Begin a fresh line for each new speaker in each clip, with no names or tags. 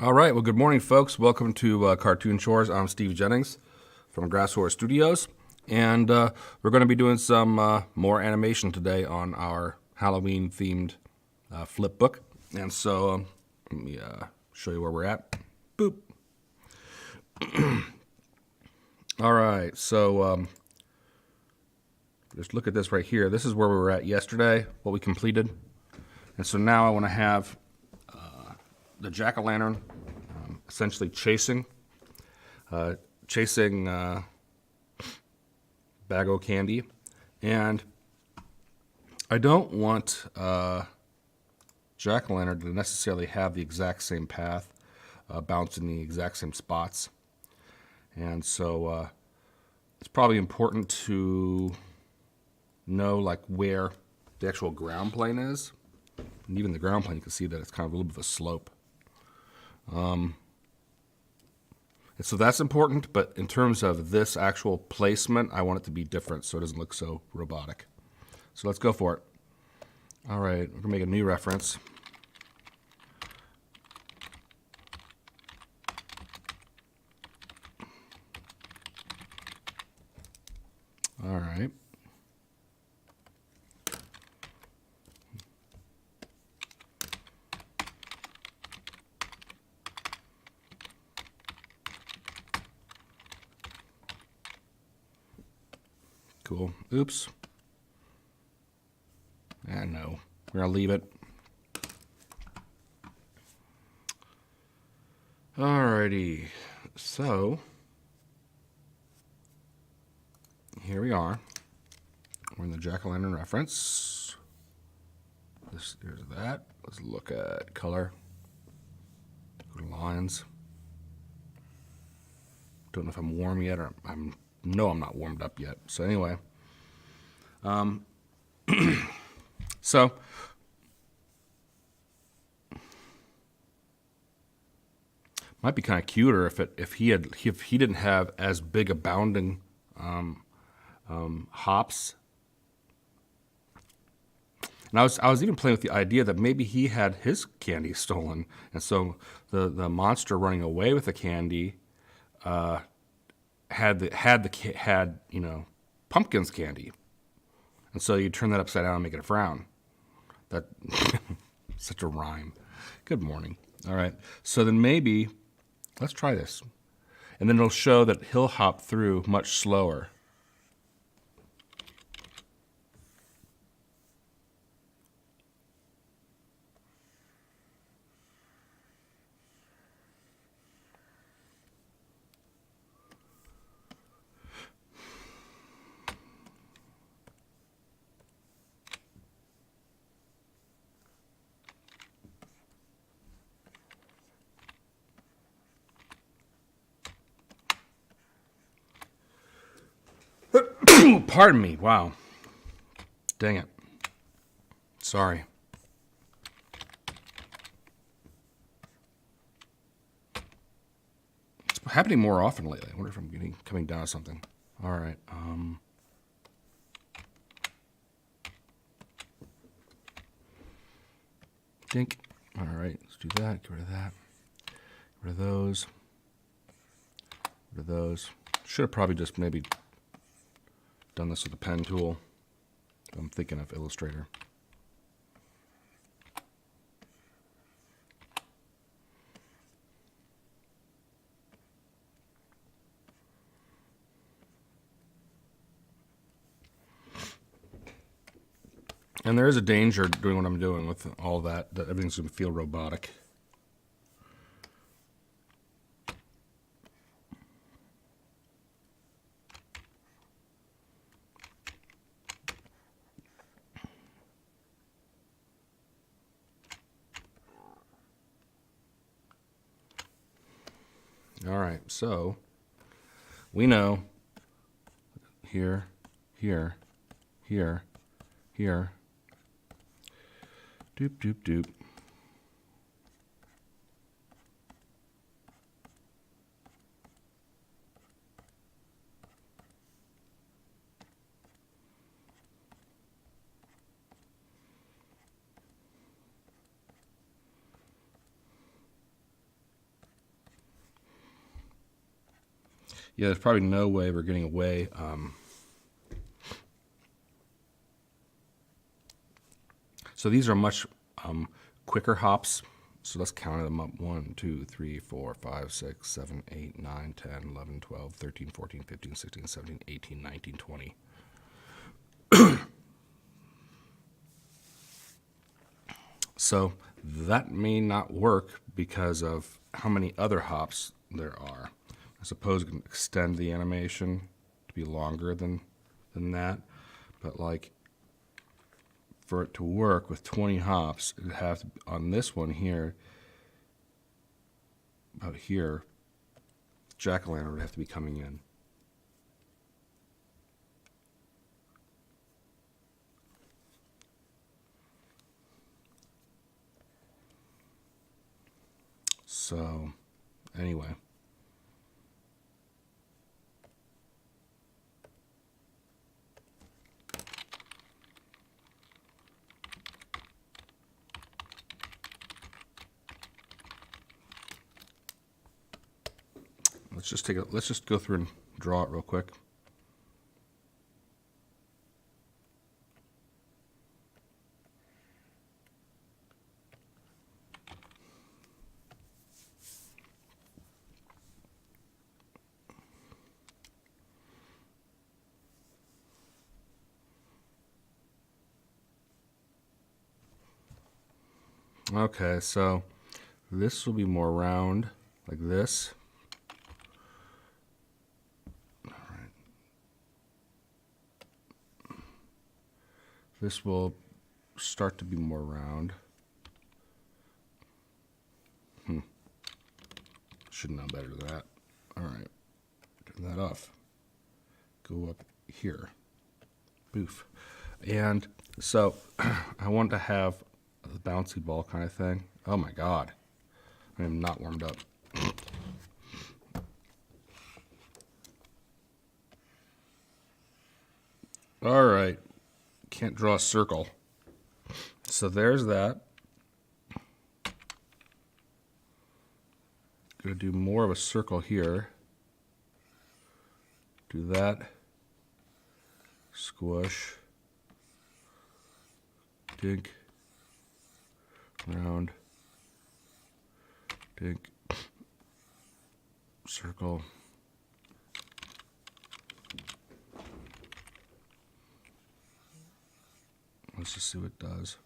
All right. Well, good morning, folks. Welcome to Cartoon Chores. I'm Steve Jennings from Grasshorse Studios, and we're going to be doing some more animation today on our Halloween-themed flip book. And so let me show you where we're at. Boop. All right. So just look at this right here. This is where we were at yesterday, what we completed. And so now I want to have the jack-o'-lantern essentially chasing Bag-O candy. And I don't want jack-o'-lantern to necessarily have the exact same path, bounce in the exact same spots. And so it's probably important to know like where the actual ground plane is. And even the ground plane, you can see that it's kind of a little bit of a slope. And so that's important, but in terms of this actual placement, I want it to be different so it doesn't look so robotic. So let's go for it. All right, we're gonna make a new reference. All right. Cool. Oops. No. We're going to leave it. Alrighty. So, here we are. We're in the jack-o'-lantern reference. There's that. Let's look at color. Go to lines. Don't know if I'm warm yet, or I'm not warmed up yet. So anyway, so might be kind of cuter if he didn't have as big a bounding hops. And I was even playing with the idea that maybe he had his candy stolen, and so the monster running away with the candy had pumpkin's candy, and so you turn that upside down and make it a frown. That such a rhyme. Good morning. All right, so then maybe let's try this, and then it'll show that he'll hop through much slower. Pardon me. Wow. Dang it. Sorry. It's happening more often lately. I wonder if I'm coming down to something. All right. Dink. All right. Let's do that. Get rid of that. Get rid of those. Get rid of those. Should have probably just maybe done this with a pen tool. I'm thinking of Illustrator. And there is a danger doing what I'm doing with all that everything's going to feel robotic. All right, so we know here, here, here, here, doop, doop, doop. Yeah, there's probably no way we're getting away. So these are much quicker hops. So let's count them up. 1, 2, 3, 4, 5, 6, 7, 8, 9, 10, 11, 12, 13, 14, 15, 16, 17, 18, 19, 20. So that may not work because of how many other hops there are. I suppose we can extend the animation to be longer than that, but like for it to work with 20 hops, it would have to, on this one here, about here, jack-o'-lantern would have to be coming in. So, anyway. Let's just go through and draw it real quick. Okay, so this will be more round, like this. All right. This will start to be more round. Should know better than that. All right, turn that off. Go up here. Boof. And so I want to have a bouncy ball kind of thing. Oh my God. I am not warmed up. All right. Can't draw a circle. So there's that. Gonna do more of a circle here. Do that. Squish. Dink. Round. Dink. Circle. Let's just see what it does.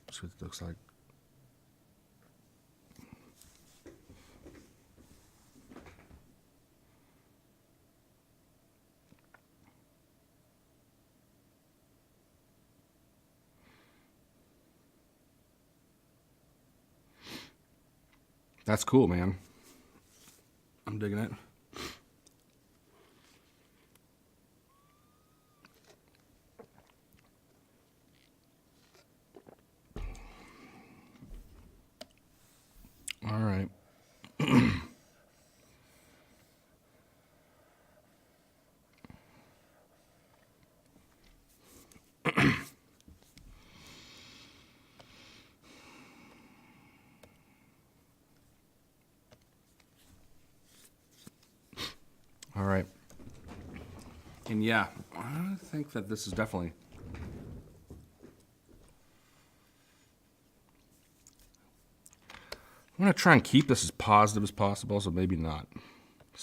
That's what it looks like. That's cool, man. I'm digging it. All right. All right. And yeah, I think that this is definitely I'm gonna try and keep this as positive as possible, so maybe not.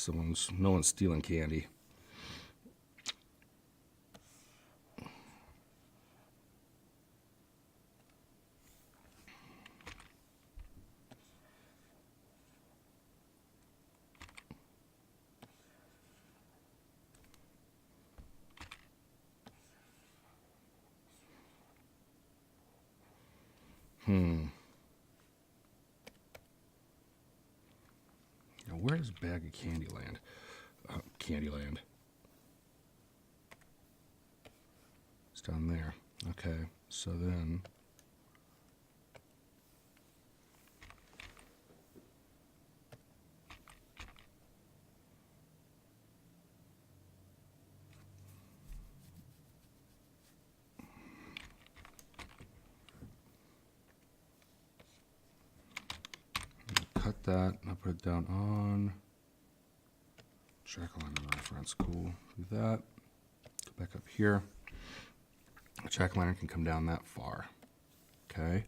No one's stealing candy. where's Bag of Candyland? Candyland. It's down there. Okay, so then cut that. I'll put it down on jack-o'-lantern reference. Cool. Do that. Go back up here. The jack-o'-lantern can come down that far. Okay.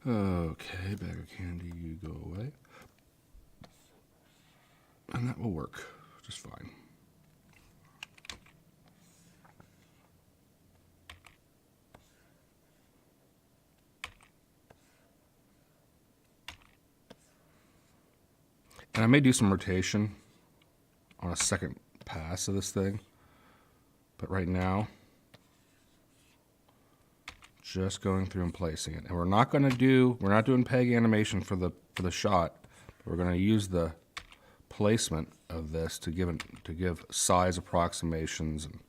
Okay, bag of candy, you go away. And that will work just fine. And I may do some rotation on a second pass of this thing, but right now, just going through and placing it. And we're not doing peg animation for the shot. We're going to use the placement of this to give size approximations and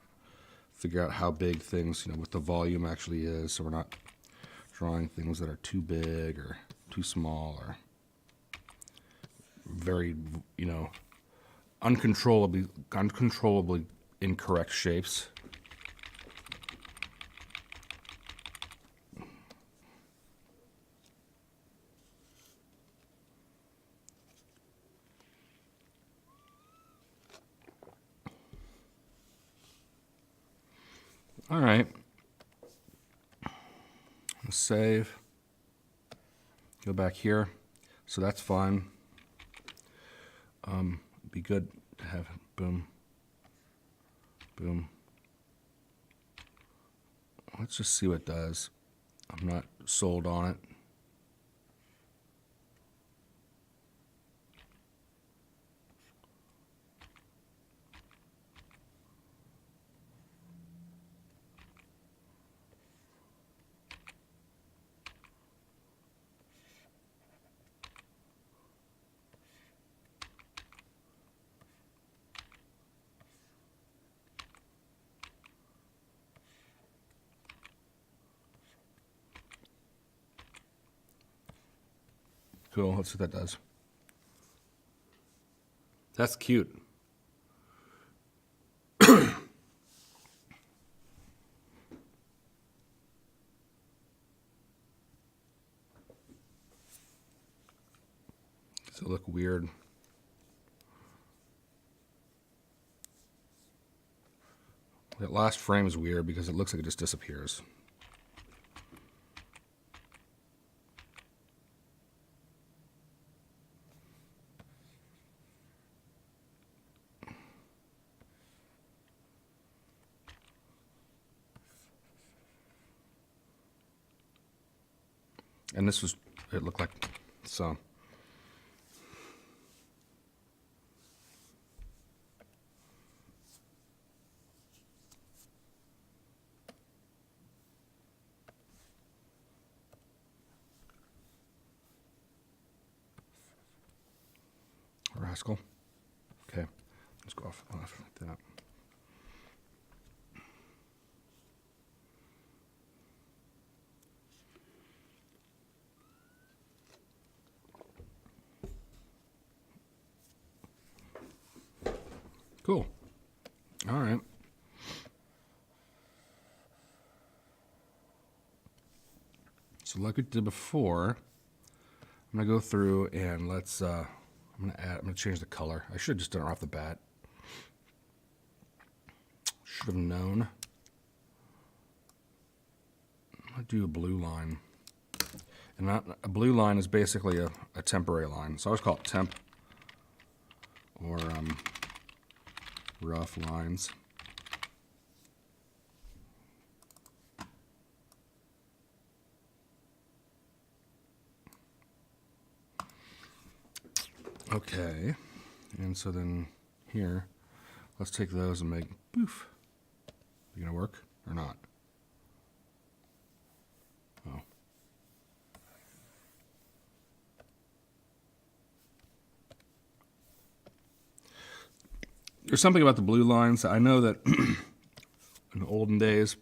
figure out how big things, what the volume actually is, so we're not drawing things that are too big or too small or very, uncontrollably incorrect shapes. All right. Let's save. Go back here. So that's fine. Be good to have boom, boom. Let's just see what it does. I'm not sold on it. Cool, let's see what that does. That's cute. Does it look weird? That last frame is weird because it looks like it just disappears. And it looked like so. Rascal. Okay, let's go off like that. Cool. All right. So like we did before, I'm gonna go through and let's. I'm gonna change the color. I should have just done it off the bat. Should have known. I'm gonna do a blue line, and a blue line is basically a temporary line. So I always call it temp or rough lines. Okay, and so then here, let's take those and make poof. You gonna work or not? Oh. there's something about the blue lines. I know that in the olden days,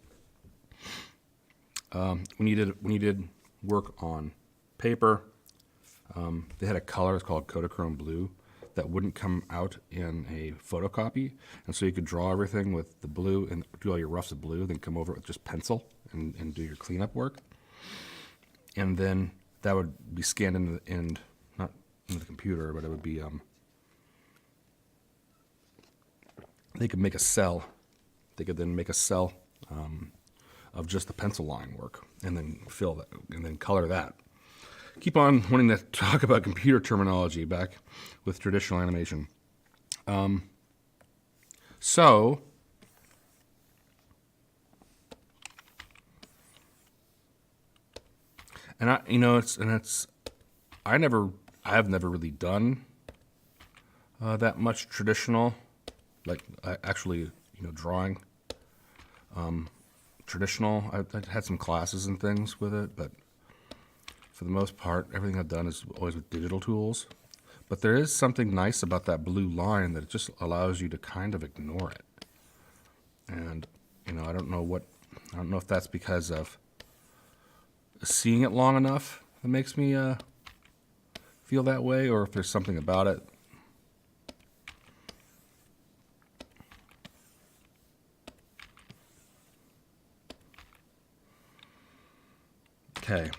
when you did work on paper, they had a color, it's called Kodachrome blue, that wouldn't come out in a photocopy, and so you could draw everything with the blue and do all your roughs of blue, then come over with just pencil and do your cleanup work, and then that would be scanned not into the computer, but it would be they could make a cell. They could then make a cell of just the pencil line work, and then fill that, and then color that. Keep on wanting to talk about computer terminology back with traditional animation. So, and I have never really done that much traditional, like actually, drawing. Traditional. I've had some classes and things with it, but for the most part, everything I've done is always with digital tools. But there is something nice about that blue line that it just allows you to kind of ignore it. And, I don't know if that's because of seeing it long enough that makes me feel that way, or if there's something about it. Okay.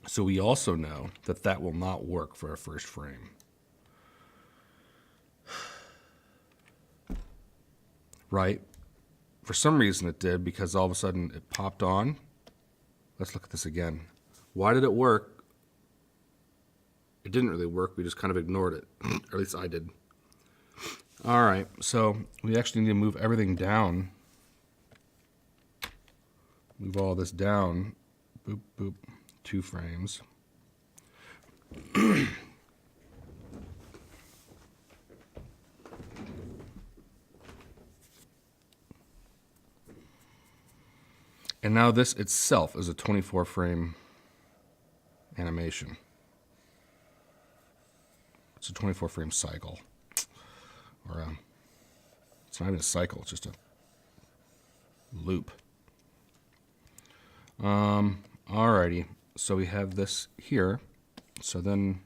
So we also know that will not work for our first frame. Right? For some reason it did, because all of a sudden it popped on. Let's look at this again. Why did it work? It didn't really work. We just kind of ignored it. Or at least I did. All right, so we actually need to move everything down. Move all this down. Boop, boop. 2 frames. And now this itself is a 24 frame animation. It's a 24 frame cycle. Or it's not even a cycle, it's just a loop. Alrighty, so we have this here. So then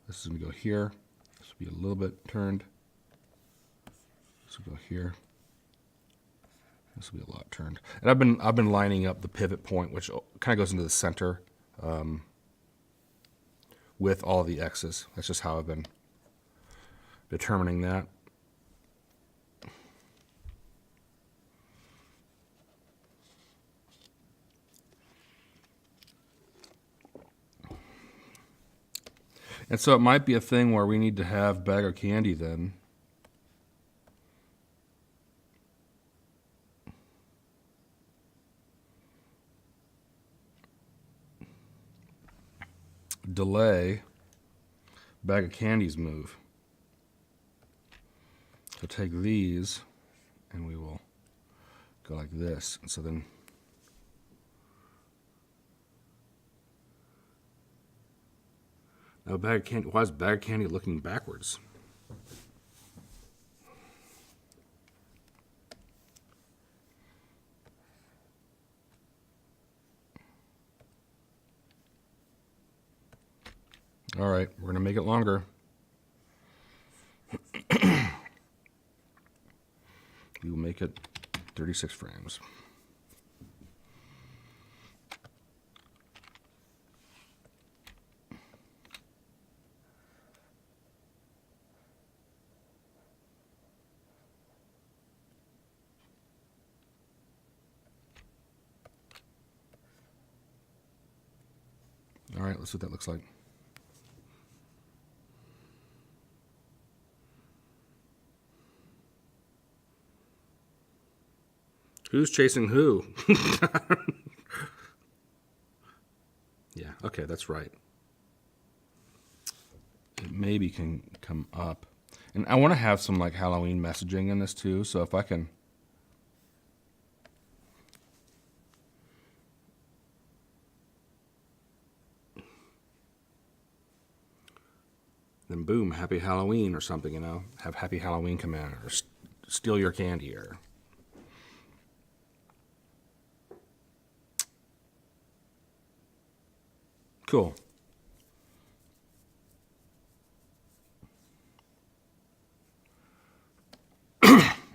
this is going to go here. This will be a little bit turned. This will go here. This will be a lot turned. And I've been lining up the pivot point, which kind of goes into the center, with all the X's. That's just how I've been determining that. And so it might be a thing where we need to have bag of candy then. Delay bag of candies move. So take these and we will go like this. And so then now bag of candy, why is bag of candy looking backwards? All right, we're going to make it longer. We will make it 36 frames. All right, let's see what that looks like. Who's chasing who? Yeah, okay, that's right. It maybe can come up. And I want to have some like Halloween messaging in this too, so if I can... and boom, happy Halloween or something, you know. Have happy Halloween come in, or steal your candy, or... Cool.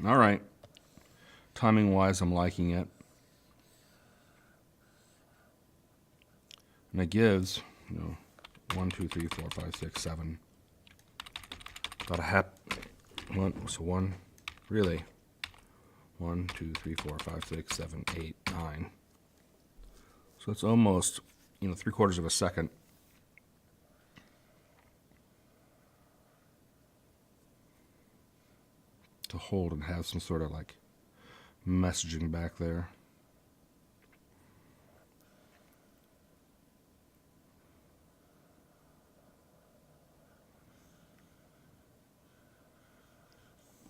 All right. Timing-wise, I'm liking it. And it gives, 1, 2, 3, 4, 5, 6, 7. About a half. One, really. 1, 2, 3, 4, 5, 6, 7, 8, 9. So it's almost, 3/4 of a second. To hold and have some sort of like messaging back there.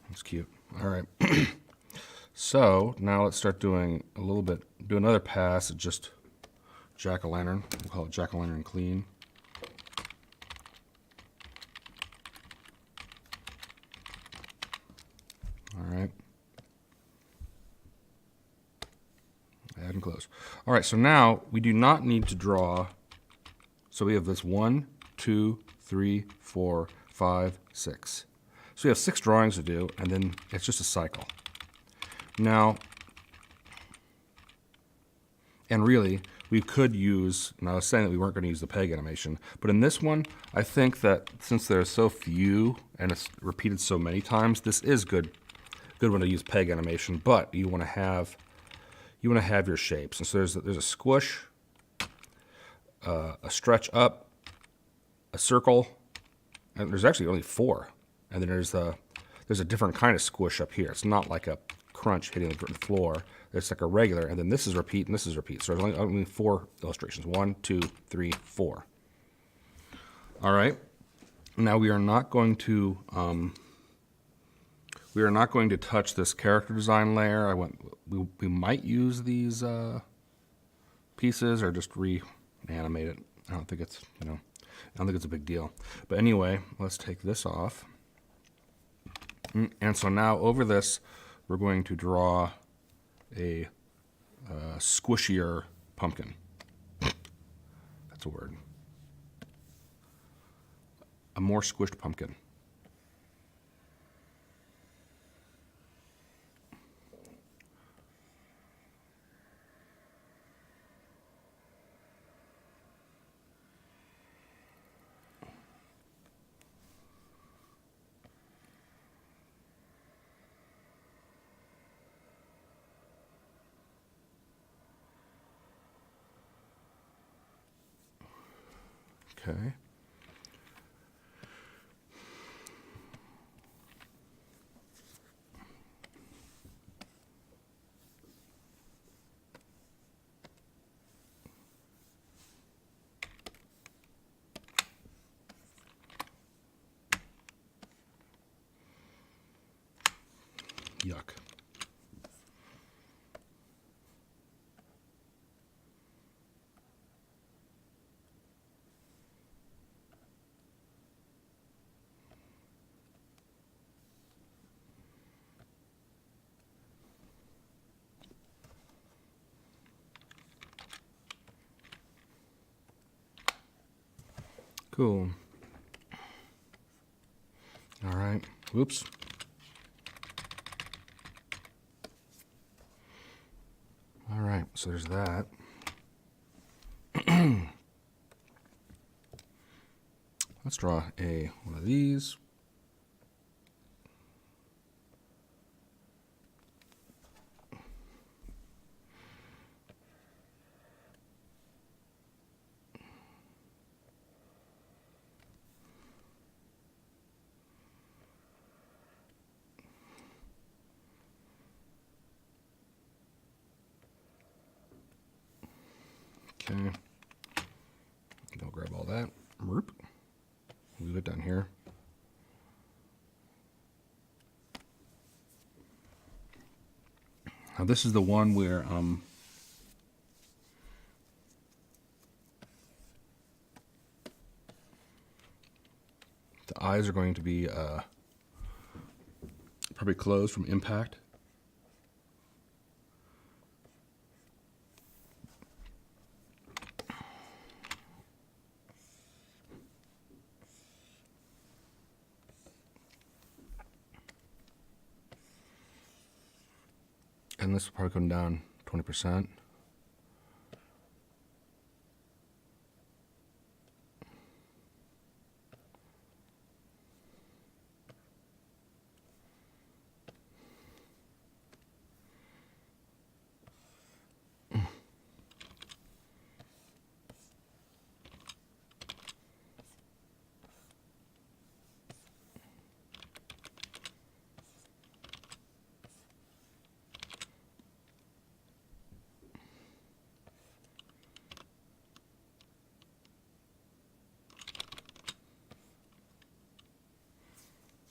That's cute. All right. So now let's start doing do another pass at just jack-o'-lantern. We'll call it jack-o'-lantern clean. All right. Add and close. All right, so now we do not need to draw. So we have this 1, 2, 3, 4, 5, 6. So we have 6 drawings to do, and then it's just a cycle. Now, and really, we could use, and I was saying that we weren't going to use the peg animation, but in this one, I think that since there's so few and it's repeated so many times, this is good one to use peg animation, but you want to have your shapes. And so there's a squish, a stretch up, a circle, and there's actually only 4. And then there's a different kind of squish up here. It's not like a crunch hitting the floor. It's like a regular, and then this is repeat, and this is repeat. So there's only 4 illustrations. 1, 2, 3, 4. All right. Now we are not going to touch this character design layer. We might use these pieces or just reanimate it. I don't think it's a big deal. But anyway, let's take this off. And so now over this, we're going to draw a squishier pumpkin. That's a word. A more squished pumpkin. Okay. Yuck. Cool. All right. Whoops. All right, so there's that. Let's draw one of these. Okay. I'll grab all that. Leave it down here. Now this is the one where the eyes are going to be probably closed from impact. And this will probably come down 20%.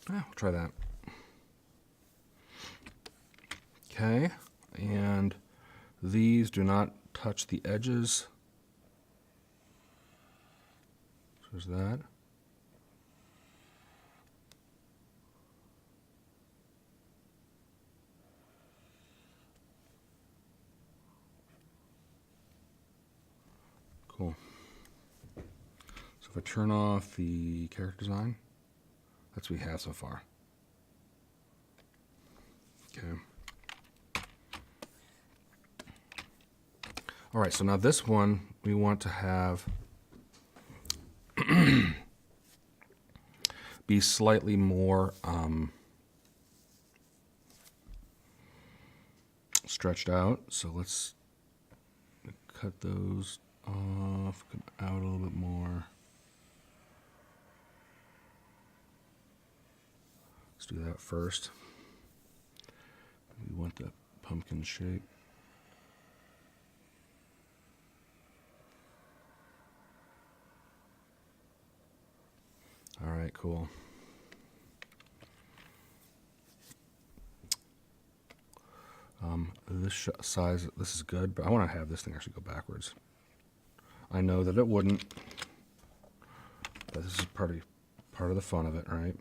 Yeah, we'll try that. Okay, and these do not touch the edges. So there's that. Cool. So if I turn off the character design, that's what we have so far. Okay. All right, so now this one we want to have be slightly more stretched out. So let's cut those off, come out a little bit more. Let's do that first. We want the pumpkin shape. All right, cool. This size, this is good, but I want to have this thing actually go backwards. I know that it wouldn't, but this is part of the fun of it, right?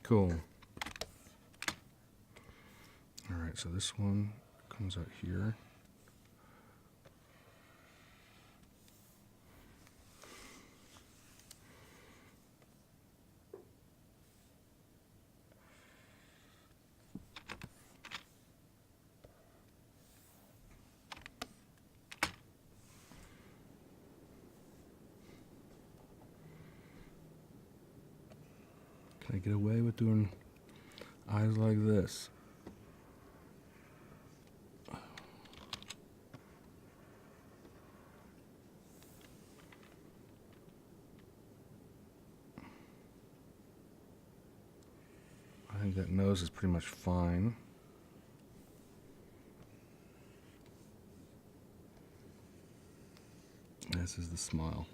Cool. All right, so this one comes out here. Can I get away with doing eyes like this? I think that nose is pretty much fine. This is the smile.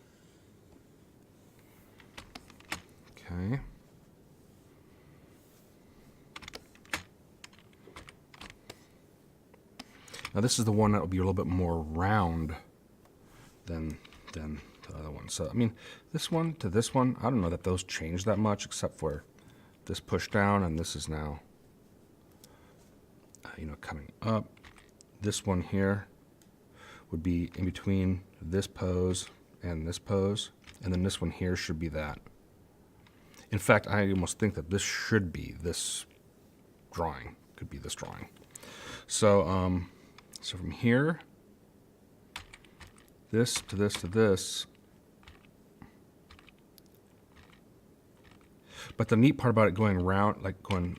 Okay. Now this is the one that will be a little bit more round than the other one. So I mean, this one to this one, I don't know that those change that much, except for this push down, and this is now, coming up. This one here would be in between this pose and this pose, and then this one here should be that. In fact, I almost think that this should be this drawing. Could be this drawing. So, so from here, this to this to this. But the neat part about it going round, like going,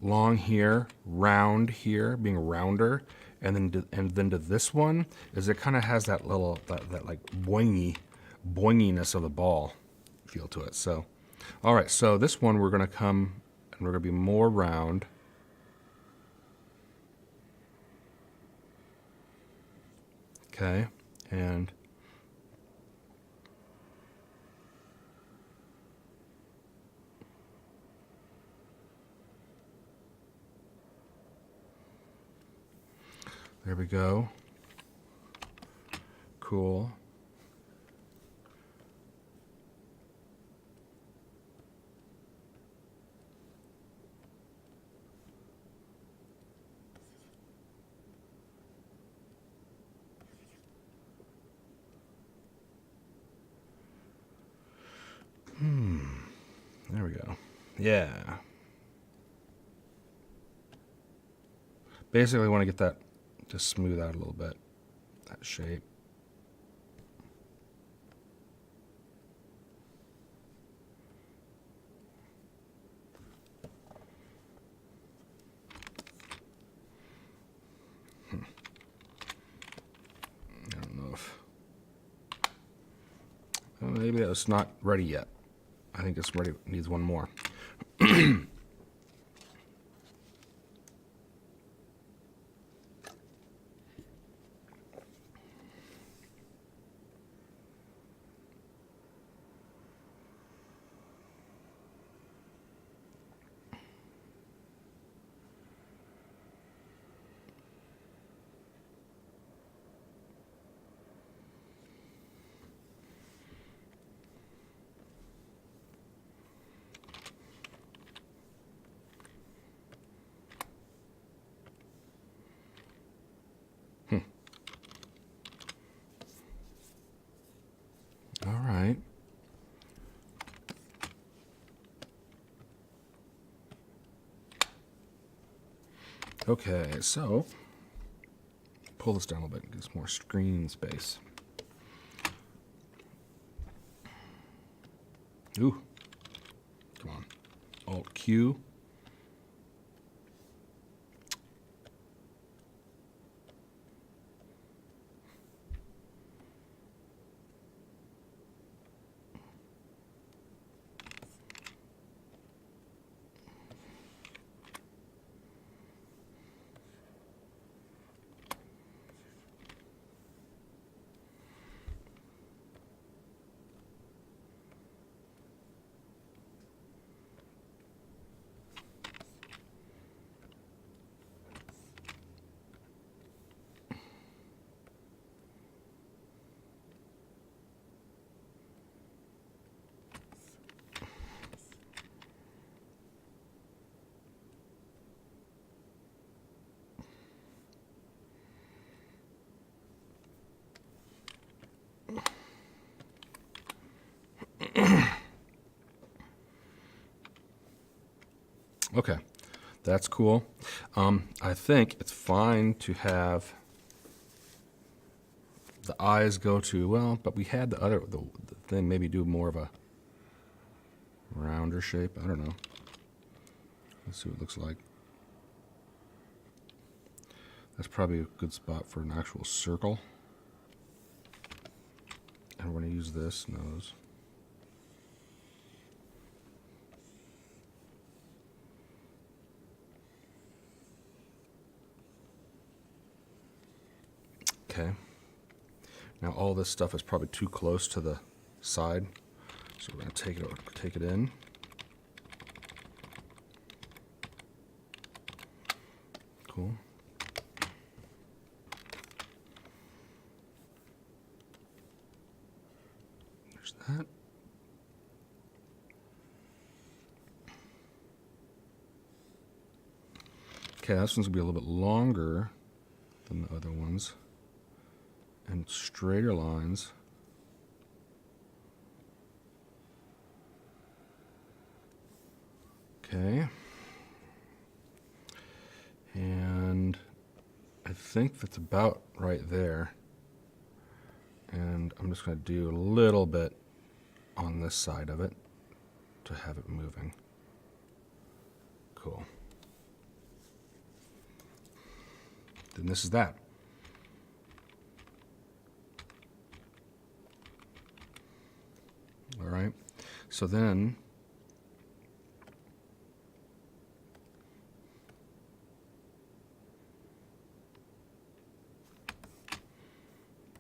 long here, round here, being rounder, and then to this one, is it kind of has that little, that like boinginess of the ball feel to it. So, all right, so this one we're going to come And we're going to be more round. Okay, and there we go. Cool. There we go. Yeah. Basically, I want to get that to smooth out a little bit, that shape. I don't know if... maybe it's not ready yet. I think it's ready. It needs one more. All right. Okay, so pull this down a little bit, get some more screen space. Ooh, come on. Alt Q. Okay, that's cool. I think it's fine to have the eyes go to, well, but we had the thing maybe do more of a rounder shape. I don't know. Let's see what it looks like. That's probably a good spot for an actual circle. And we're going to use this nose. Okay. Now all this stuff is probably too close to the side, so we're going to take it in. Cool. There's that. Okay, this one's going to be a little bit longer than the other ones. And straighter lines. Okay. And I think that's about right there. And I'm just going to do a little bit on this side of it to have it moving. Cool. Then this is that. All right. So then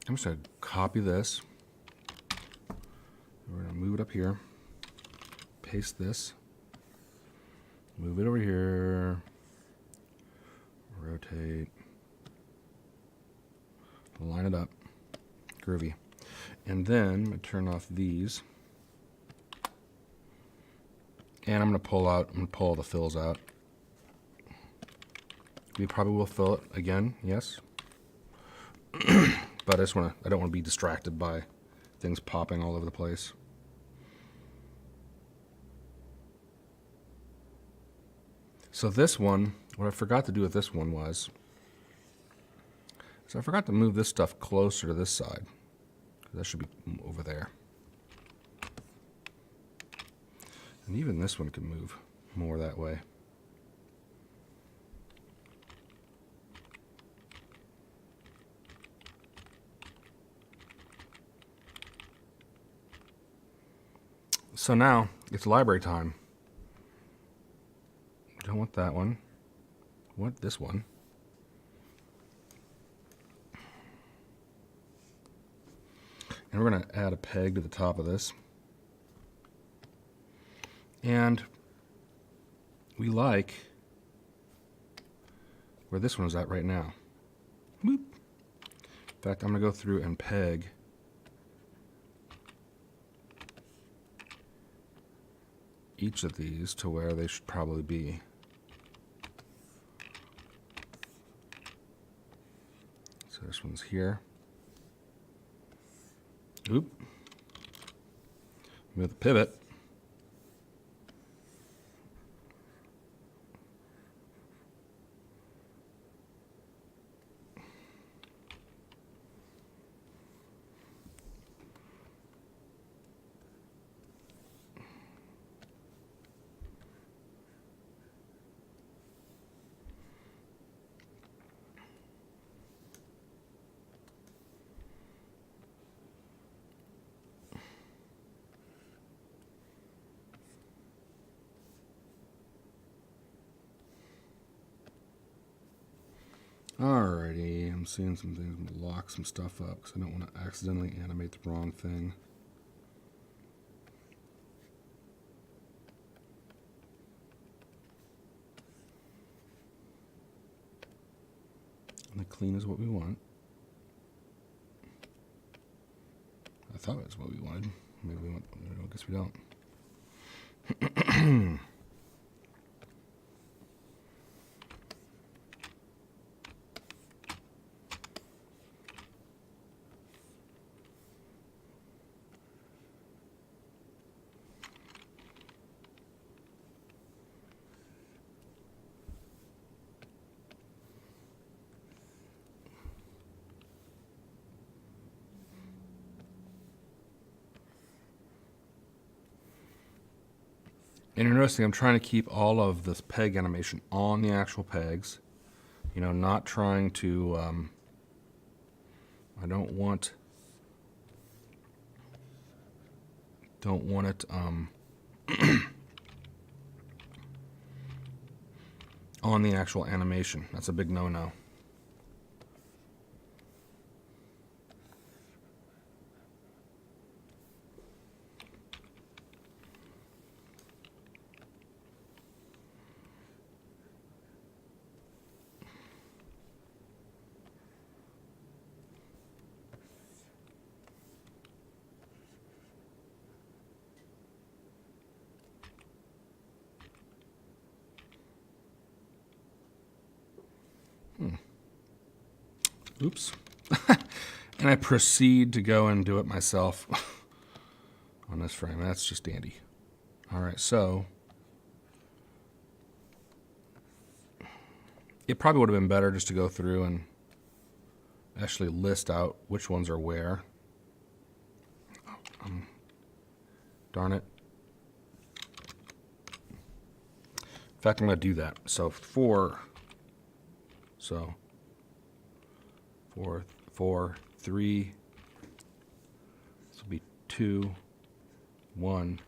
I'm just going to copy this. We're going to move it up here. Paste this. Move it over here. Rotate. Line it up. Groovy. And then I'm going to turn off these. And I'm going to pull all the fills out. We probably will fill it again, yes. But I don't want to be distracted by things popping all over the place. So this one, what I forgot to do with this one was, I forgot to move this stuff closer to this side. That should be over there. And even this one can move more that way. So now it's library time. Don't want that one. Want this one. And we're going to add a peg to the top of this. And we like where this one is at right now. Boop. In fact, I'm going to go through and peg each of these to where they should probably be. So this one's here. Oop. Move the pivot. Alrighty, I'm seeing some things. I'm gonna lock some stuff up because I don't want to accidentally animate the wrong thing. And the clean is what we want. I thought it was what we wanted. Maybe we want, I guess we don't. And you're noticing I'm trying to keep all of this peg animation on the actual pegs. You know, not trying to, I don't want it on the actual animation. That's a big no-no. Oops. And I proceed to go and do it myself on this frame. That's just dandy. All right, so it probably would have been better just to go through and actually list out which ones are where. Darn it. In fact, I'm going to do that. So 4, 3. This will be 2, 1,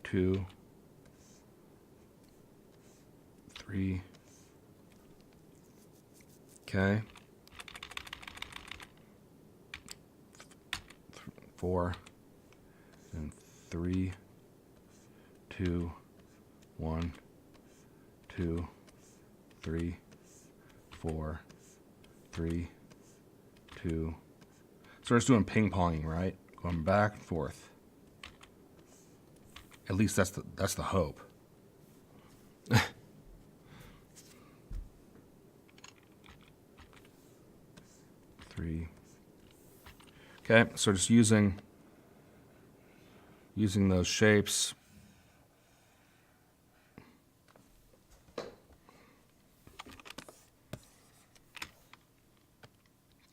2, 3. Okay. 4, and 3, 2, 1, 2, 3, 4, 3, 2. So we're just doing ping-ponging, right? Going back and forth. At least that's the hope. 3. Okay, so just using those shapes.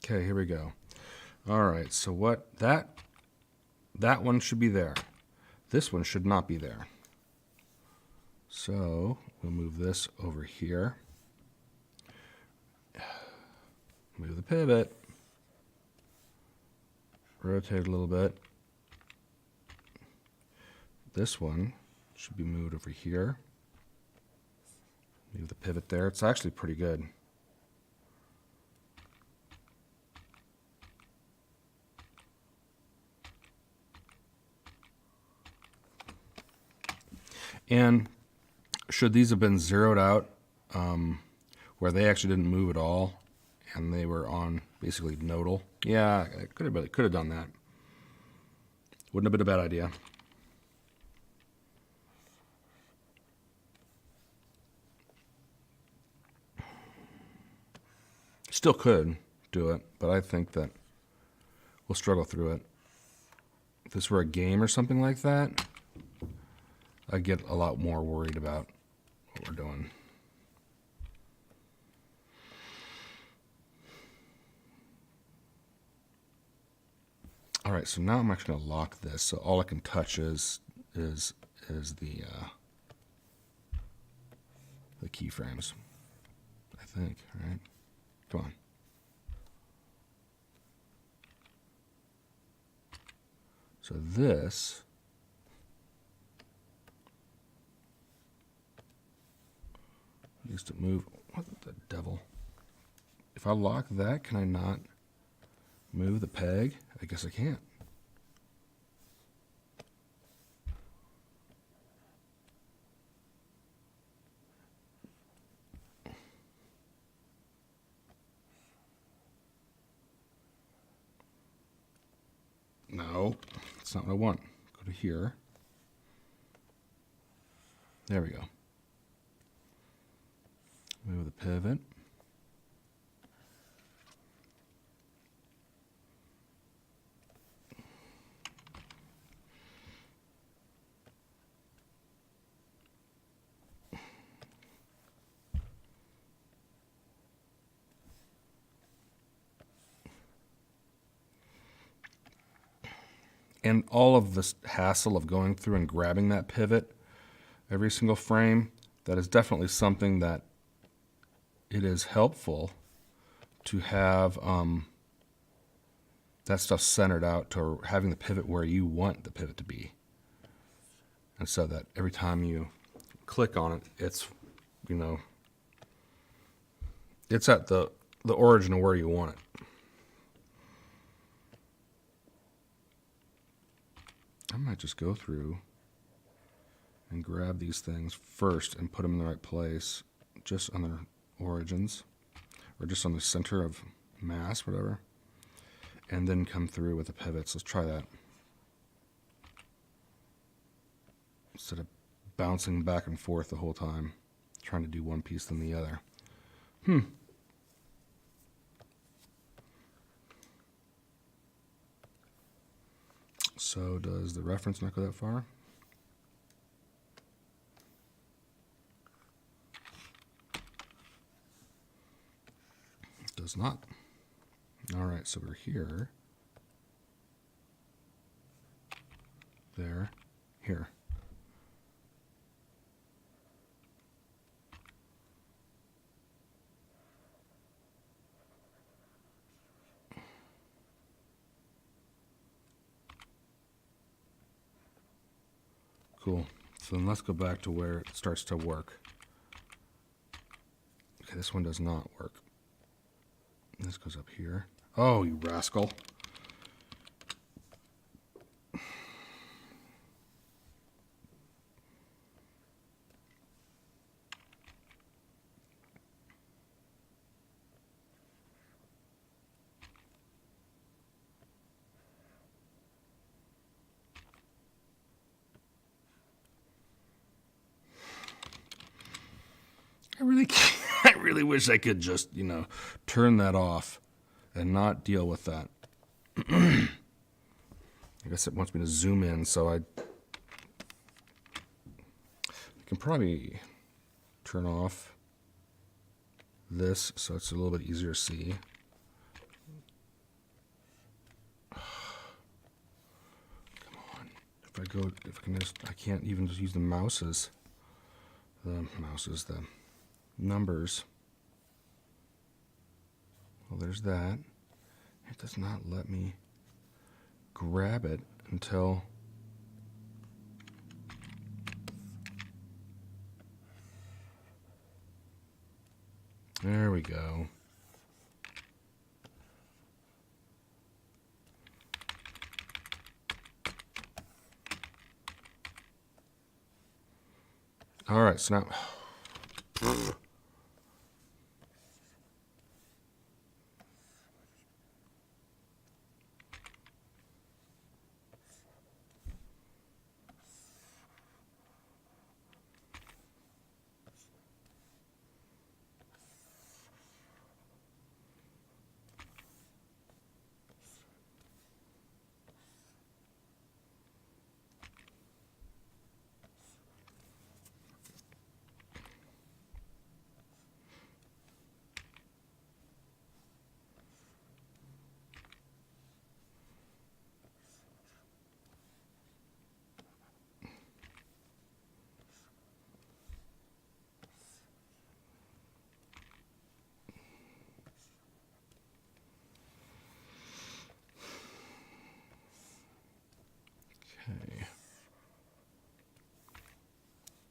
Okay, here we go. All right, so what that one should be there. This one should not be there. So we'll move this over here. Move the pivot. Rotate a little bit. This one should be moved over here. Move the pivot there. It's actually pretty good. And should these have been zeroed out, where they actually didn't move at all, and they were on basically nodal? Yeah, it could have done that. Wouldn't have been a bad idea. Still could do it, but I think that we'll struggle through it. If this were a game or something like that, I'd get a lot more worried about what we're doing. All right, so now I'm actually going to lock this, so all I can touch is the keyframes, I think. All right, come on. So this needs to move. What the devil? If I lock that, can I not move the peg? I guess I can't. No, that's not what I want. Go to here. There we go. Move the pivot. And all of this hassle of going through and grabbing that pivot every single frame, that is definitely something that it is helpful to have that stuff centered out to having the pivot where you want the pivot to be. And so that every time you click on it, it's, it's at the origin of where you want it. I might just go through and grab these things first and put them in the right place, just on their origins, or just on the center of mass, whatever, and then come through with the pivots. Let's try that. Instead of bouncing back and forth the whole time, trying to do one piece then the other. So does the reference not go that far? It does not. All right, so we're here, there, here. Cool. So then let's go back to where it starts to work. Okay, this one does not work. This goes up here. Oh, you rascal. really I really wish I could just, turn that off and not deal with that. I guess it wants me to zoom in, so I can probably turn off this so it's a little bit easier to see. Come on. I can't even just use the numbers. Well, there's that. It does not let me grab it until there we go. All right, so now okay.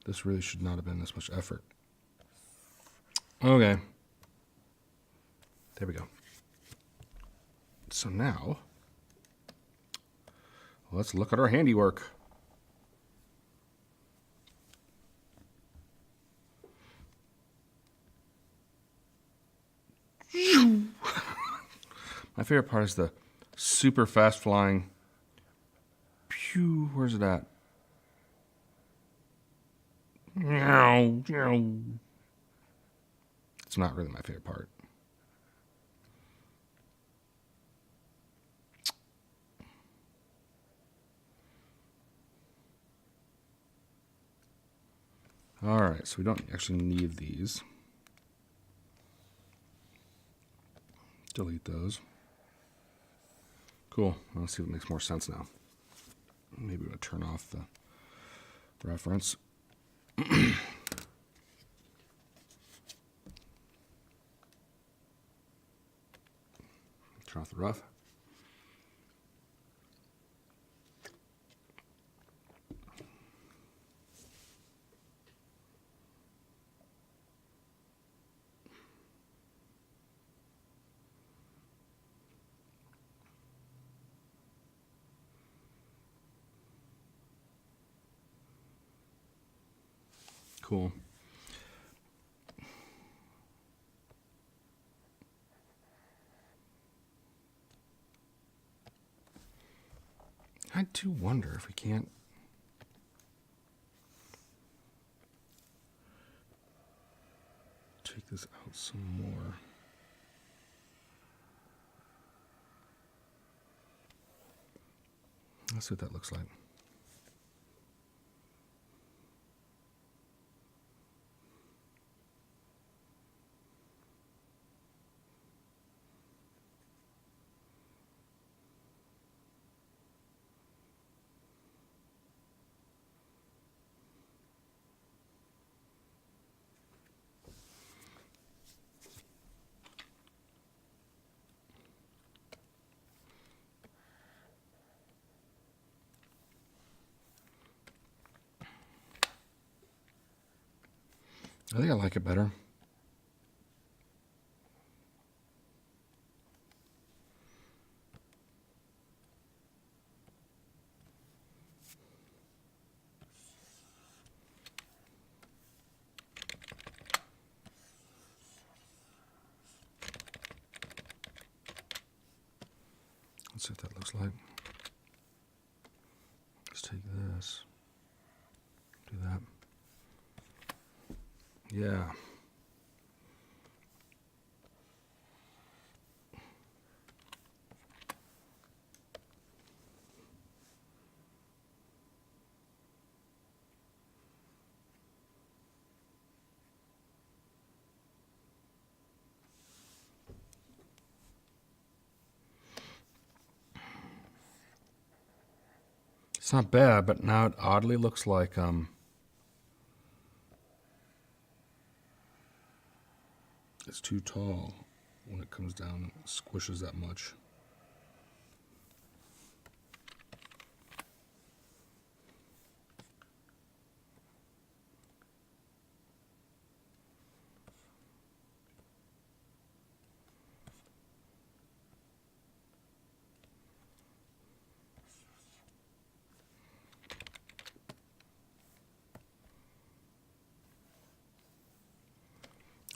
This really should not have been this much effort. Okay. There we go. So now, let's look at our handiwork. My favorite part is the super fast flying. Pew, where's it at? It's not really my favorite part. All right, so we don't actually need these. Delete those. Cool. Let's see if it makes more sense now. Maybe we'll turn off the reference. Turn off the rough. Cool. I do wonder if we can't take this out some more. Let's see what that looks like. I think I like it better. Let's see what that looks like. Let's take this, do that. Yeah. It's not bad, but now it oddly looks like it's too tall when it comes down, it squishes that much.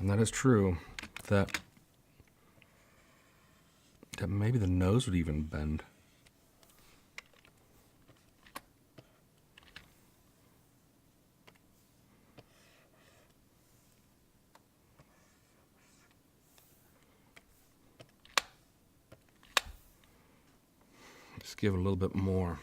And that is true, that maybe the nose would even bend. Just give it a little bit more.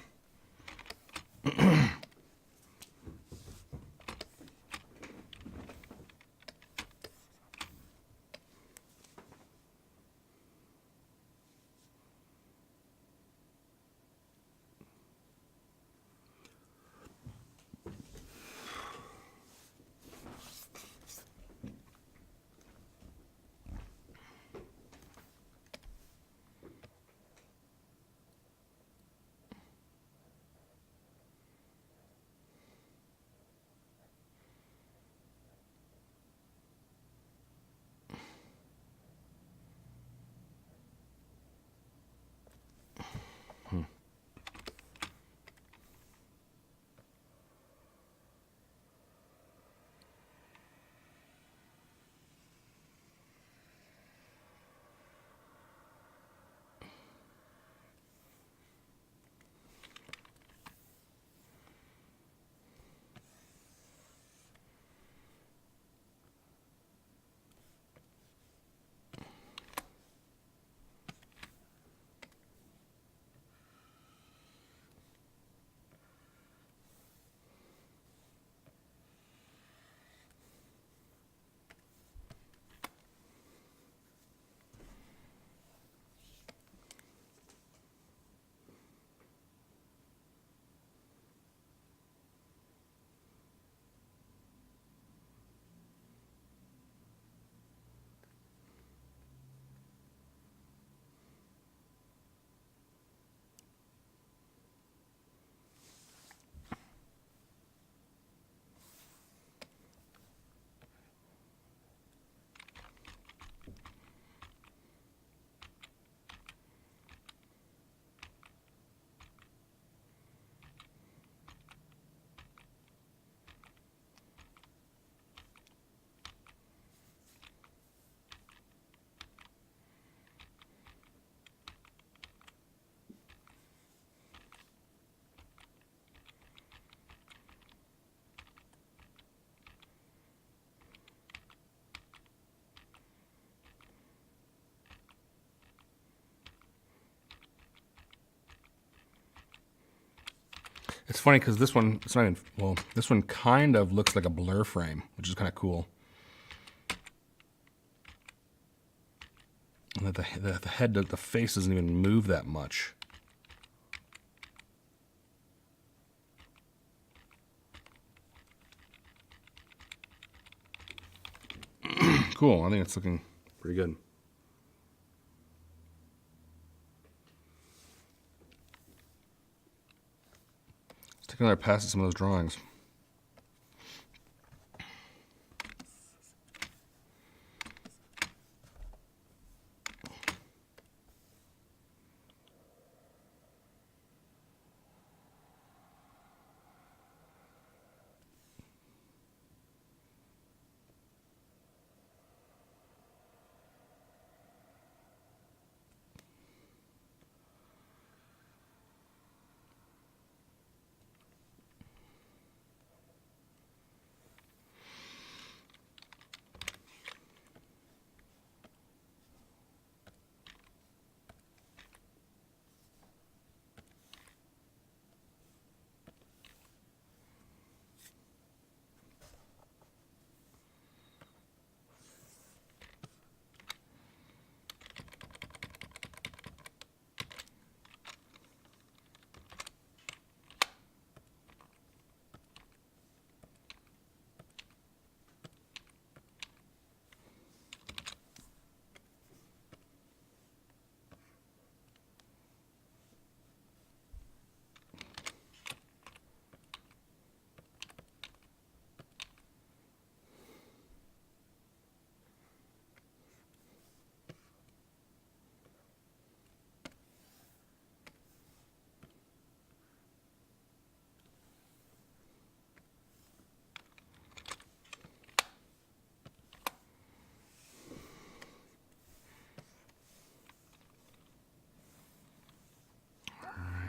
It's funny because this one, it's not even, well, this one kind of looks like a blur frame, which is kind of cool. And that the head, the face doesn't even move that much. Cool, I think it's looking pretty good. Let's take another pass at some of those drawings.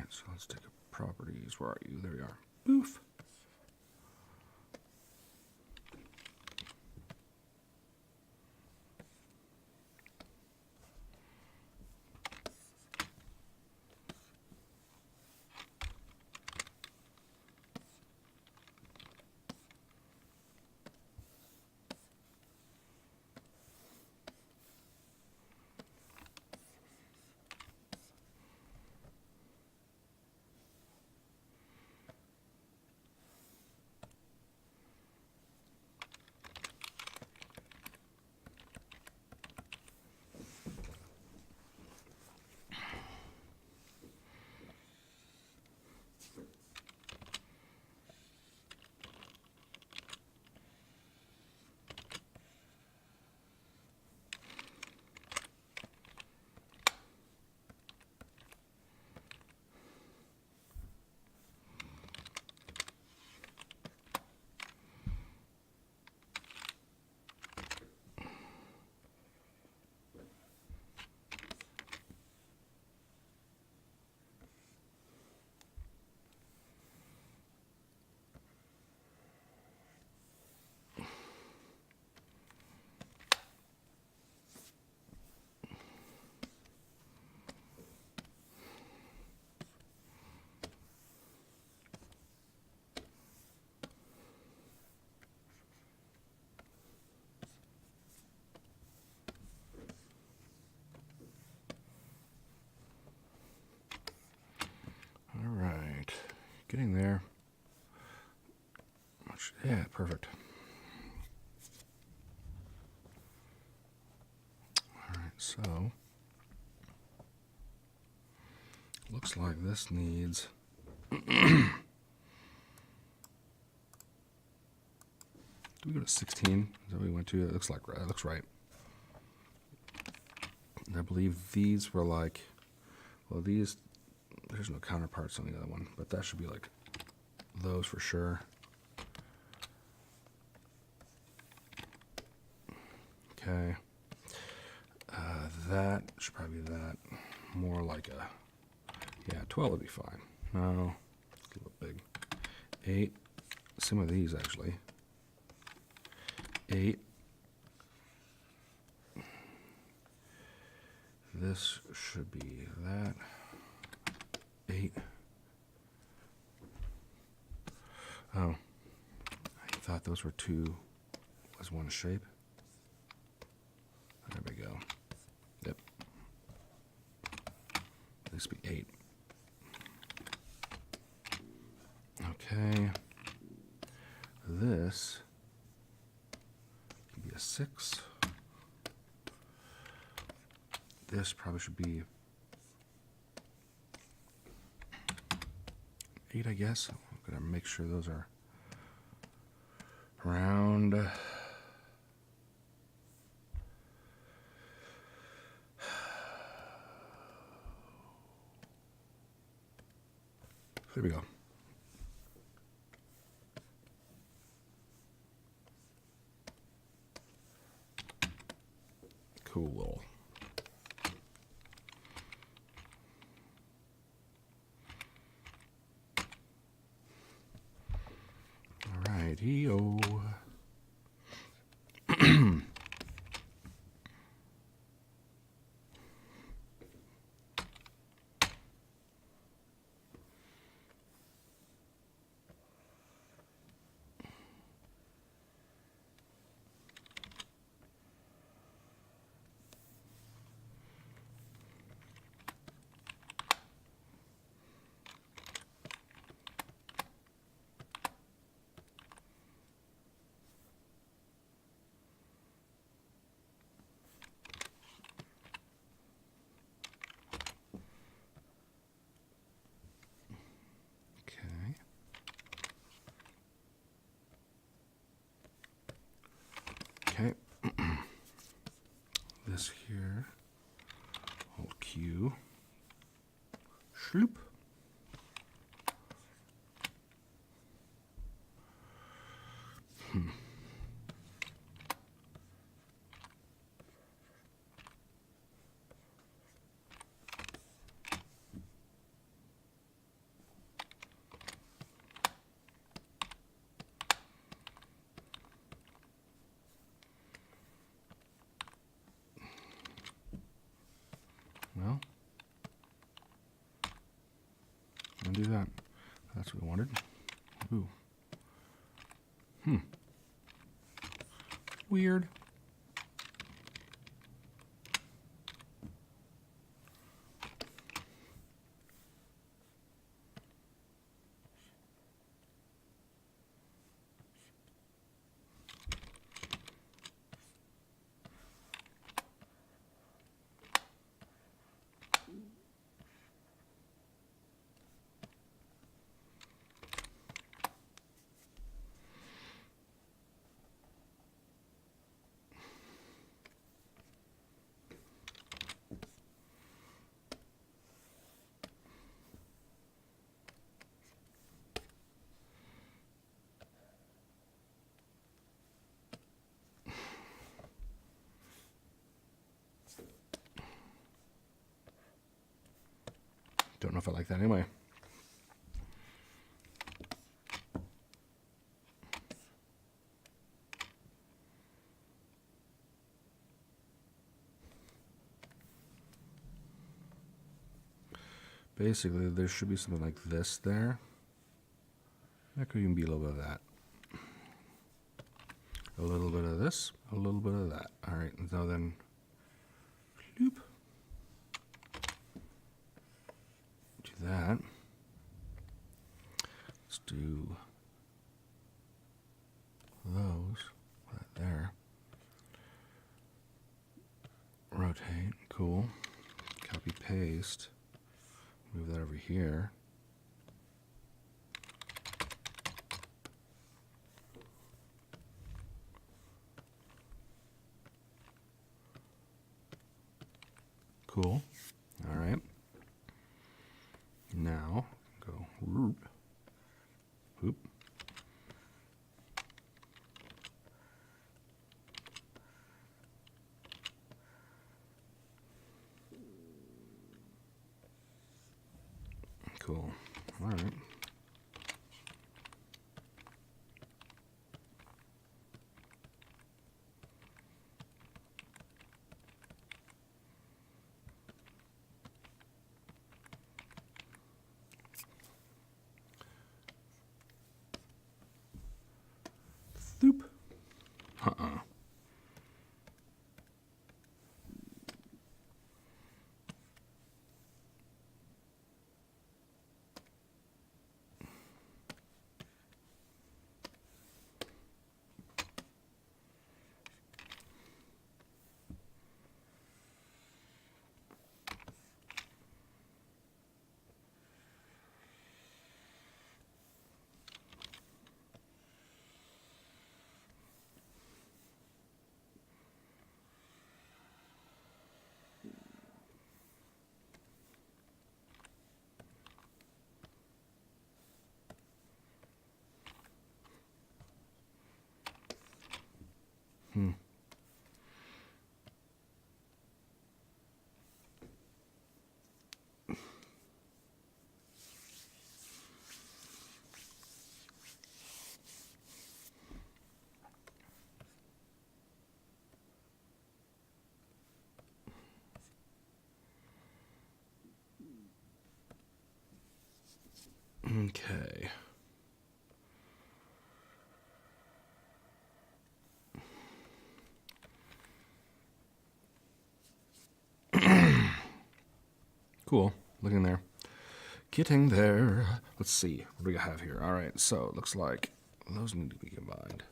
so let's take a properties. Where are you? There we are. Boof. All right, getting there. Yeah, perfect. All right, so looks like this needs do we go to 16? Is that what we went to? It looks like it looks right. And I believe these were like, well, these, there's no counterparts on the other one, but that should be like those for sure. Okay. That should probably be that. More like a, yeah, 12 would be fine. No, it's a little big. 8. Some of these actually. 8. This should be that. 8. Oh, I thought those were two as one shape. There we go. Yep. This would be 8. Okay. This could be a 6. This probably should be 8, I guess. I'm gonna make sure those are round. There we go. Cool. All righty-o. Okay. This here, hold Q, shloop. to do that. That's what we wanted. Ooh. Weird. Don't know if I like that anyway. Basically, there should be something like this there. That could even be a little bit of that. A little bit of this, a little bit of that. All right, so then, bloop. Do that. Let's do those right there. Rotate, cool. Copy, paste. Move that over here. Cool. All right. Now go whoop, whoop. Cool. All right. Thoop. Okay. Cool. Looking there. Getting there. Let's see. What do we have here? All right. So it looks like those need to be combined.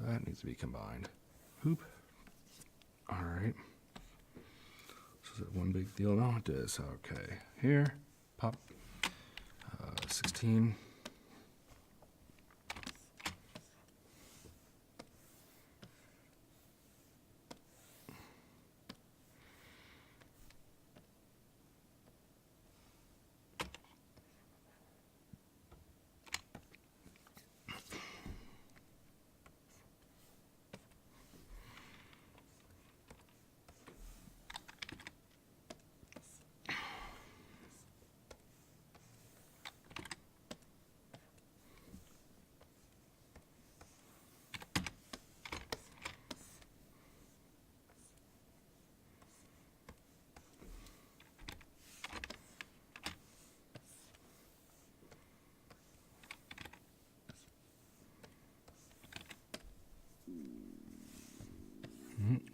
That needs to be combined. Hoop. All right. So is it one big deal? No, it is. Okay. Here. Pop. 16.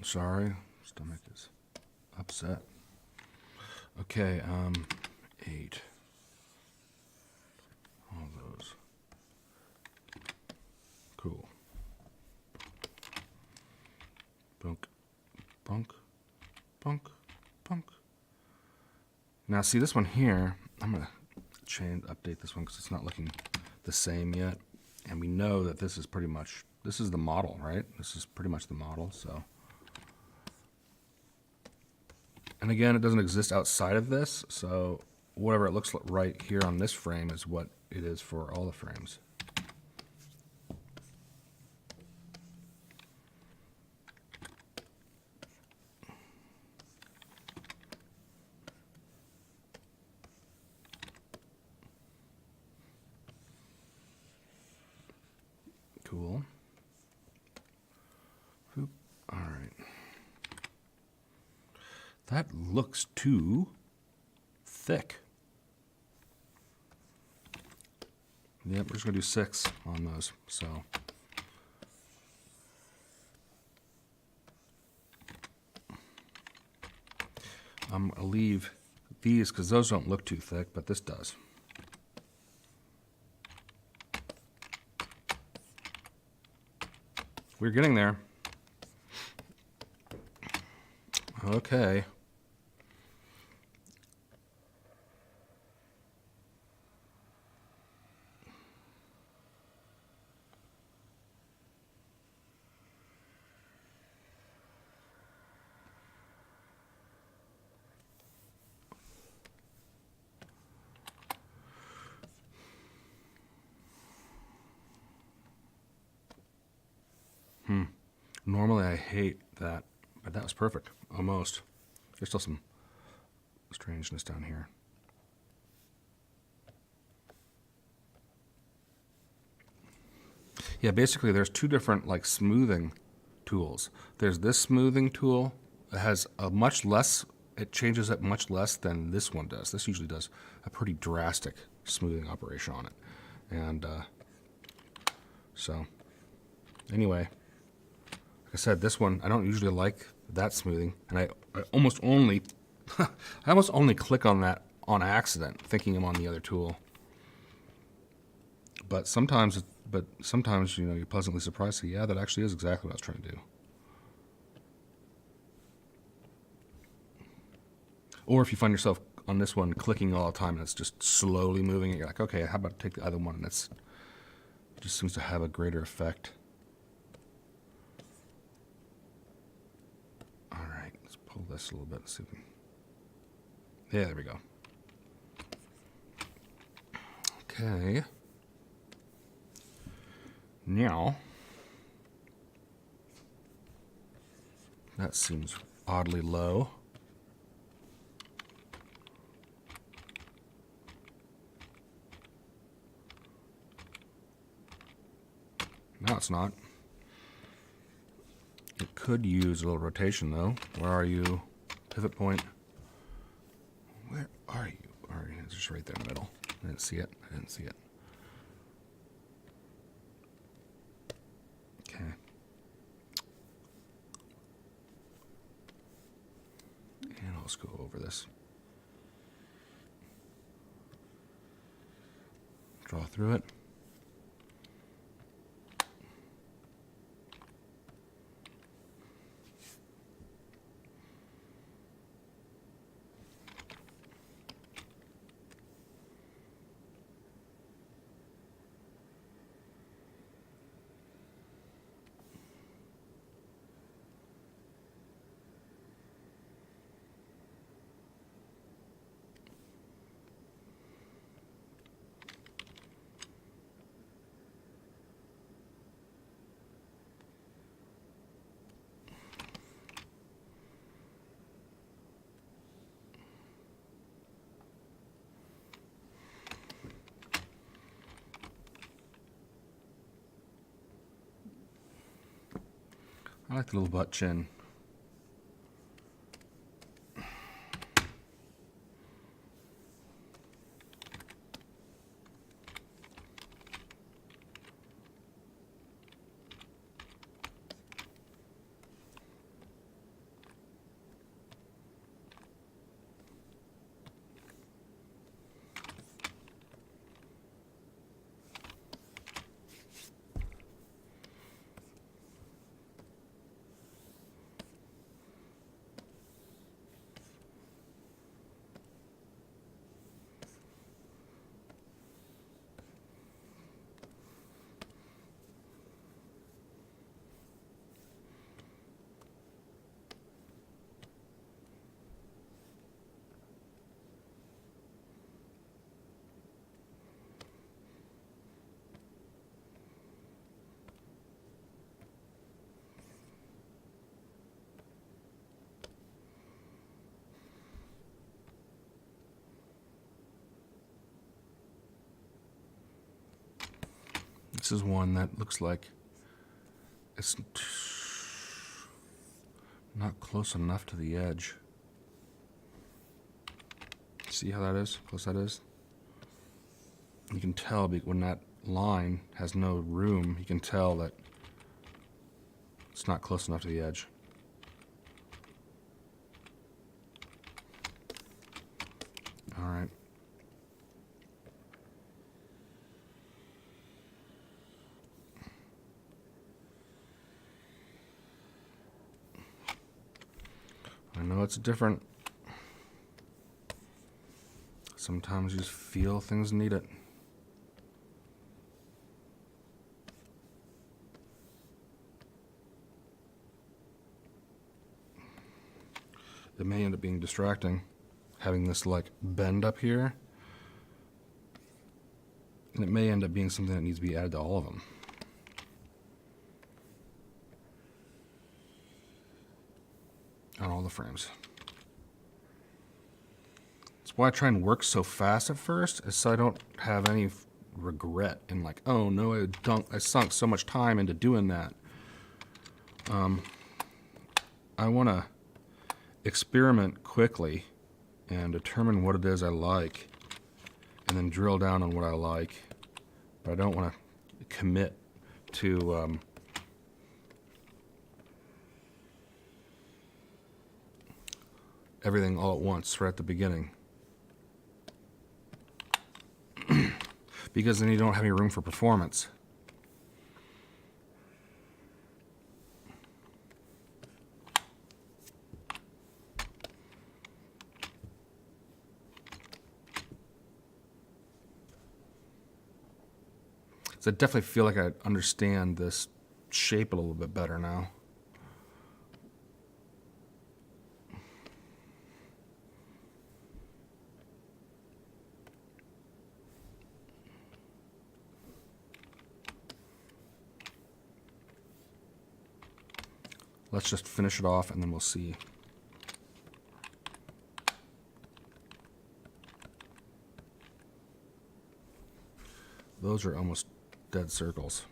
Sorry, stomach is upset. Okay, 8. All those. Cool. Bunk, bunk, bunk, bunk. Now see this one here, I'm gonna update this one because it's not looking the same yet. And we know that this is pretty much, this is the model, right? This is pretty much the model, so. And again, it doesn't exist outside of this, so whatever it looks like right here on this frame is what it is for all the frames. Cool. All right. That looks too thick. Yep, we're just going to do 6 on those. So I'm going to leave these because those don't look too thick, but this does. We're getting there. Okay. Normally I hate that, but that was perfect, almost. There's still some strangeness down here. Yeah, basically there's 2 different like smoothing tools. There's this smoothing tool. It has a much less, it changes it much less than this one does. This usually does a pretty drastic smoothing operation on it. And so anyway, like I said, this one, I don't usually like that smoothing, and I almost only, I almost only click on that on accident, thinking I'm on the other tool. But sometimes, you know, you're pleasantly surprised. So yeah, that actually is exactly what I was trying to do. Or if you find yourself on this one clicking all the time and it's just slowly moving it, you're like, okay, how about take the other one? And it just seems to have a greater effect. All right, let's pull this a little bit. See if we... Yeah, there we go. Okay. Now, that seems oddly low. No, it's not. It could use a little rotation, though. Where are you? Pivot point. Where are you? It's just right there in the middle. I didn't see it. Okay. And let's go over this. Draw through it. I like the little butt chin. this is one that looks like it's not close enough to the edge. See how that is? How close that is? You can tell when that line has no room, you can tell that it's not close enough to the edge. All right. I know it's different. Sometimes you just feel things need it. It may end up being distracting, having this like bend up here. And it may end up being something that needs to be added to all of them. On all the frames. That's why I try and work so fast at first, is so I don't have any regret in like, oh no, I sunk so much time into doing that. I want to experiment quickly and determine what it is I like, and then drill down on what I like. But I don't want to commit to everything all at once right at the beginning. Because then you don't have any room for performance. So I definitely feel like I understand this shape a little bit better now. Let's just finish it off and then we'll see. Those are almost dead circles.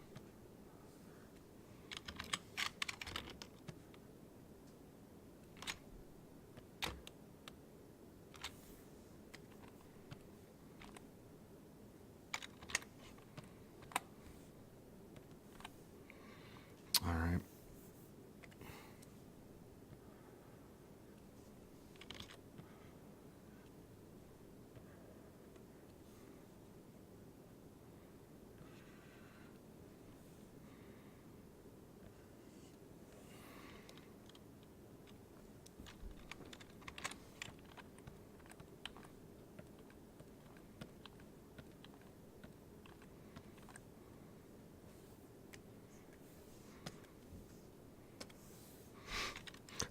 All right.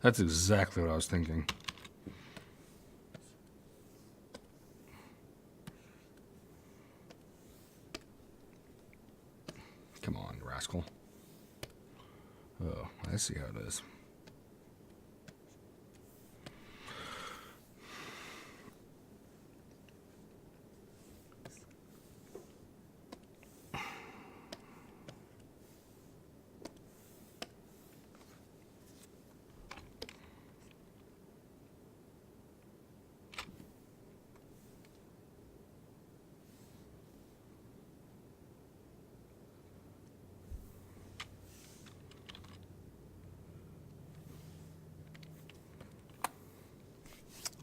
That's exactly what I was thinking. Come on, rascal. Oh, I see how it is.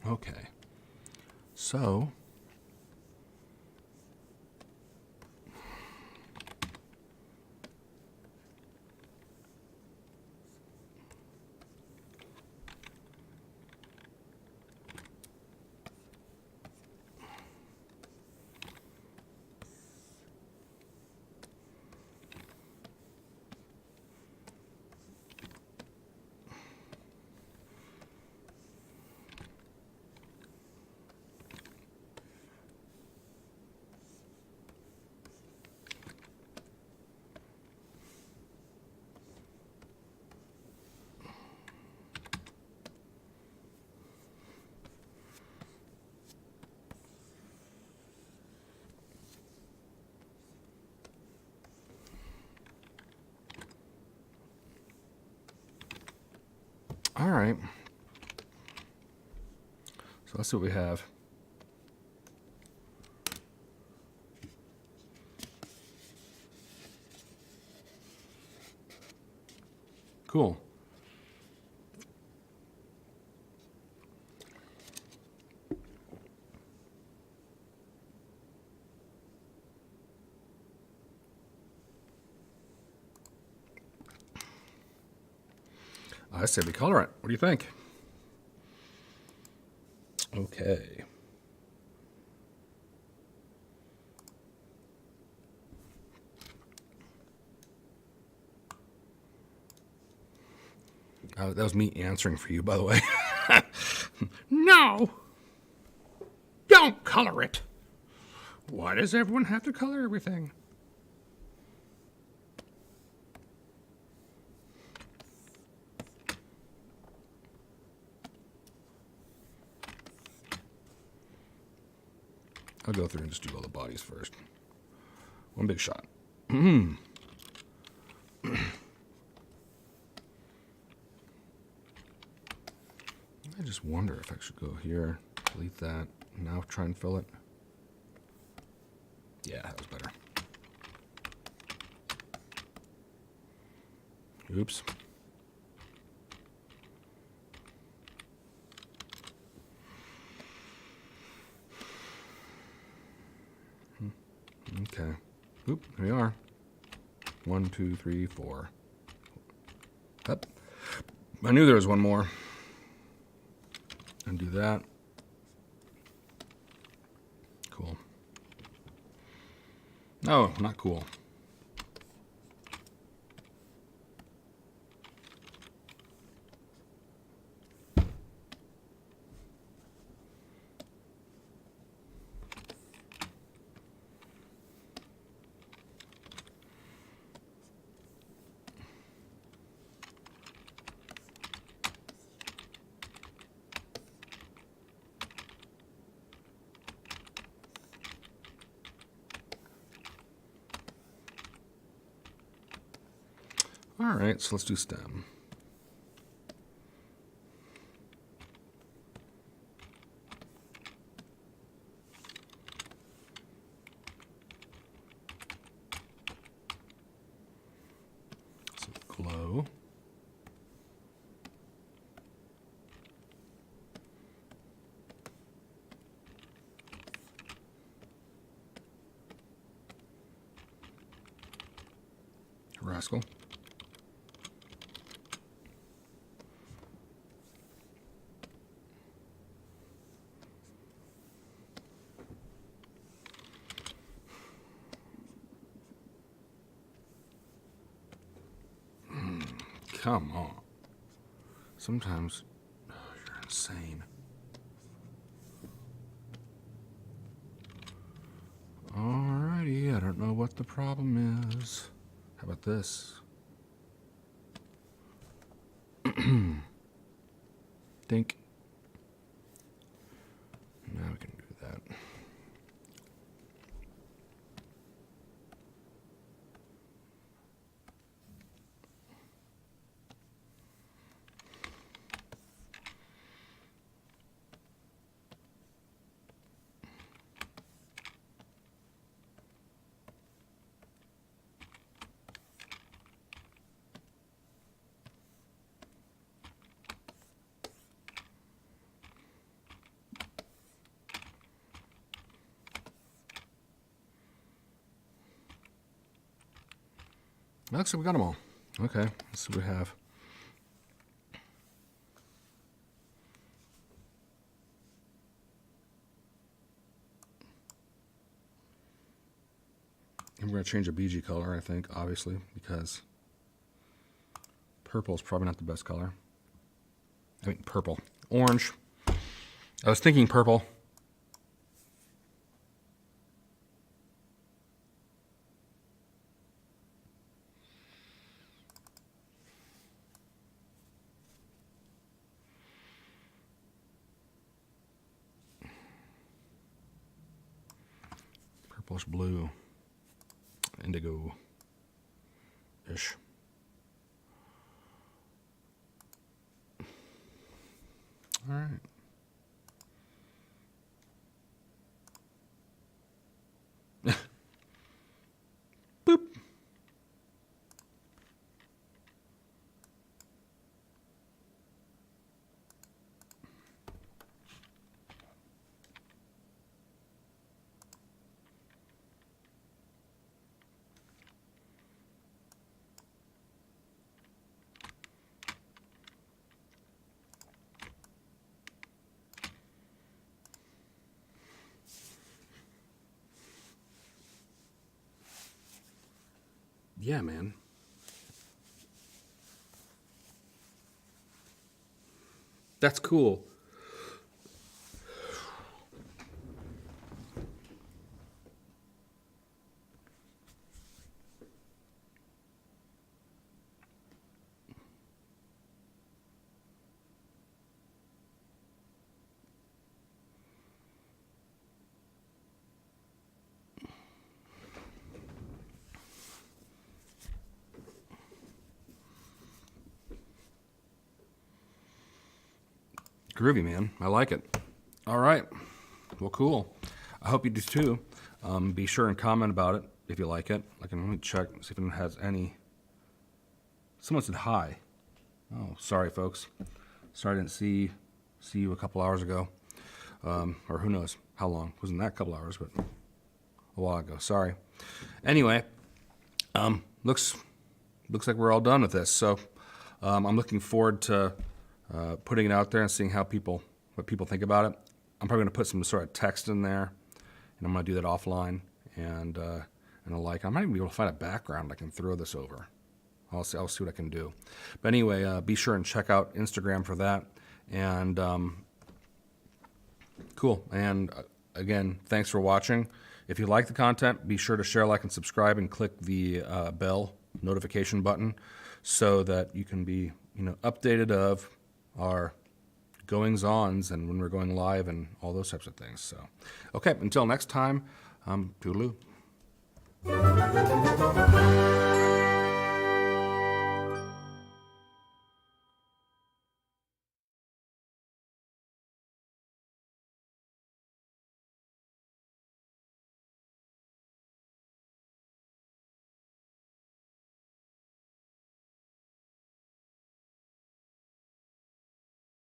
Okay, so All right. So let's see what we have. Cool. I say we color it. What do you think? Okay. That was me answering for you, by the way. No! Don't color it! Why does everyone have to color everything? I'll go through and just do all the bodies first. One big shot. I just wonder if I should go here, delete that, now try and fill it. Yeah, that was better. Oops. Okay. Oop, here we are. 1, 2, 3, 4. Up. I knew there was one more. Undo that. Cool. No, not cool. All right, so let's do stem. Some glow. Rascal. Come on. Sometimes, oh, you're insane. Alrighty, I don't know what the problem is. How about this? Think. Now we can do that. Looks like we got them all. Okay, let's see what we have. And we're going to change the BG color, I think, obviously, because purple is probably not the best color. I mean, purple. Orange. I was thinking purple. Purplish blue. Indigo-ish. right. Boop. Yeah, man. That's cool. Groovy, man. I like it. All right. Well, cool. I hope you do too. Be sure and comment about it if you like it. Let me check, see if it has any. Someone said hi. Oh, sorry, folks. Sorry I didn't see you a couple hours ago. Or who knows how long. Wasn't that a couple hours, but a while ago. Sorry. Anyway, looks like we're all done with this. So I'm looking forward to putting it out there and seeing what people think about it. I'm probably going to put some sort of text in there, and I'm going to do that offline. And I might even be able to find a background I can throw this over. I'll see what I can do. But anyway, be sure and check out Instagram for that. And cool. And again, thanks for watching. If you like the content, be sure to share, like, and subscribe, and click the bell notification button so that you can be updated of our goings-ons and when we're going live and all those types of things. So, okay, until next time, toodaloo.